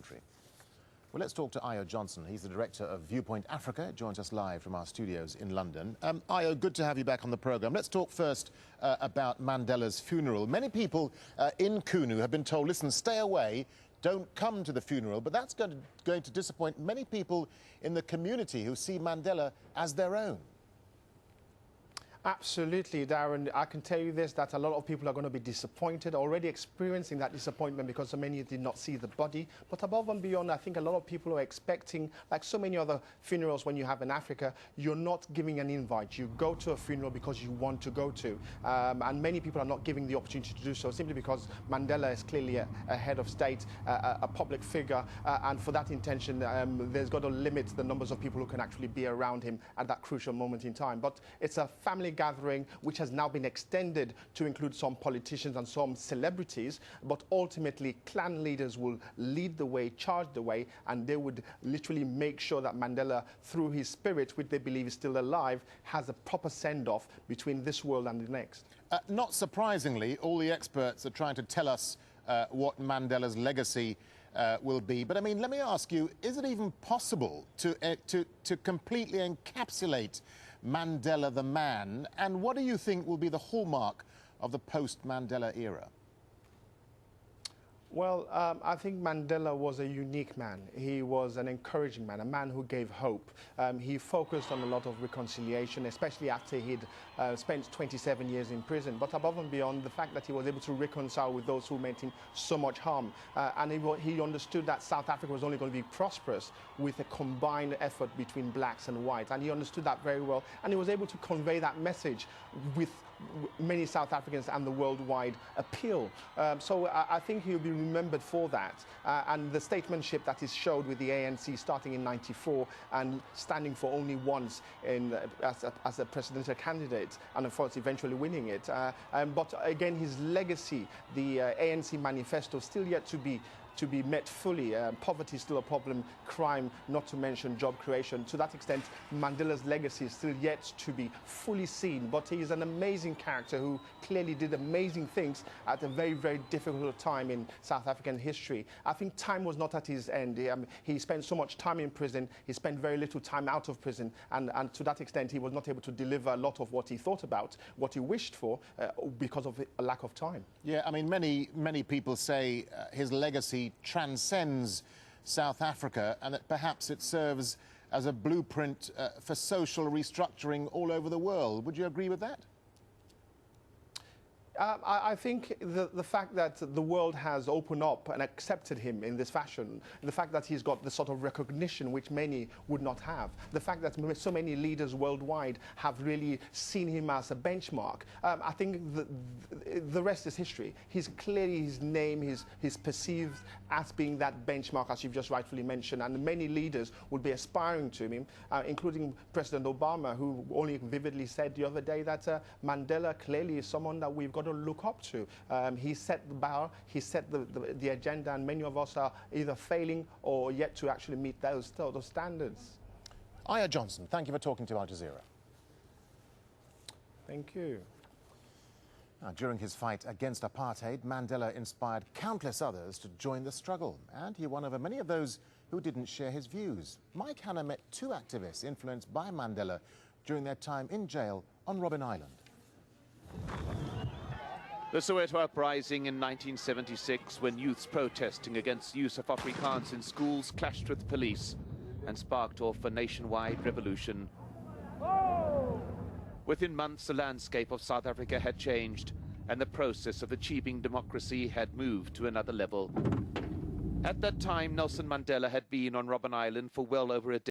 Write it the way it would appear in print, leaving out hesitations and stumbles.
country. Well, let's talk to Ayo Johnson. He's the director of Viewpoint Africa. Joins us live from our studios in London. Ayo, good to have you back on the programme. Let's talk first about Mandela's funeral. Many people in Qunu have been told, listen, stay away, don't come to the funeral. But that's going to disappoint many people in the community who see Mandela as their own. Absolutely, Darren. I can tell you this, that a lot of people are going to be disappointed, already experiencing that disappointment because so many did not see the body. But above and beyond, I think a lot of people are expecting, like so many other funerals when you have in Africa, you're not giving an invite. You go to a funeral because you want to go to. And many people are not giving the opportunity to do so simply because Mandela is clearly a head of state, a public figure. And for that intention, there's got to limit the numbers of people who can actually be around him at that crucial moment in time. But it's a family gathering which has now been extended to include some politicians and some celebrities, but ultimately clan leaders will lead the way, charge the way, and they would literally make sure that Mandela, through his spirit, which they believe is still alive, has a proper send-off between this world and the next. Not surprisingly, all the experts are trying to tell us what Mandela's legacy will be. But I mean, let me ask you, is it even possible to completely encapsulate Mandela the man? And what do you think will be the hallmark of the post-Mandela era? Well, I think Mandela was a unique man. He was an encouraging man, a man who gave hope. He focused on a lot of reconciliation, especially after he'd spent 27 years in prison. But above and beyond, the fact that he was able to reconcile with those who meant him so much harm. And he understood that South Africa was only going to be prosperous with a combined effort between blacks and whites. And he understood that very well. And he was able to convey that message with many South Africans and the worldwide appeal. So I think he'll be remembered for that. And the statesmanship that is showed with the ANC starting in '94 and standing for only once as a presidential candidate, and of course eventually winning it. But again, his legacy, the ANC manifesto, still yet to be met fully. Poverty is still a problem, crime, not to mention job creation. To that extent, Mandela's legacy is still yet to be fully seen, but he is an amazing character who clearly did amazing things at a very, very difficult time in South African history. I think time was not at his end. He spent so much time in prison, he spent very little time out of prison, and to that extent, he was not able to deliver a lot of what he thought about, what he wished for, because of a lack of time. Yeah, I mean, many people say his legacy transcends South Africa and that perhaps it serves as a blueprint for social restructuring all over the world. Would you agree with that? I think the fact that the world has opened up and accepted him in this fashion, the fact that he's got the sort of recognition which many would not have, the fact that so many leaders worldwide have really seen him as a benchmark, I think the rest is history. He's clearly, his name, he's perceived as being that benchmark, as you've just rightfully mentioned, and many leaders would be aspiring to him, including President Obama, who only vividly said the other day that Mandela clearly is someone that we've got to look up to. He set the bar, he set the agenda, and many of us are either failing or yet to actually meet those standards. Ayo Johnson, thank you for talking to Aljazeera. Thank you. Now, during his fight against apartheid, Mandela inspired countless others to join the struggle, and he won over many of those who didn't share his views. Mike Hanna met two activists influenced by Mandela during their time in jail on Robben Island. The Soweto uprising in 1976, when youths protesting against use of Afrikaans in schools clashed with police and sparked off a nationwide revolution. Within months, the landscape of South Africa had changed and the process of achieving democracy had moved to another level. At that time, Nelson Mandela had been on Robben Island for well over a decade.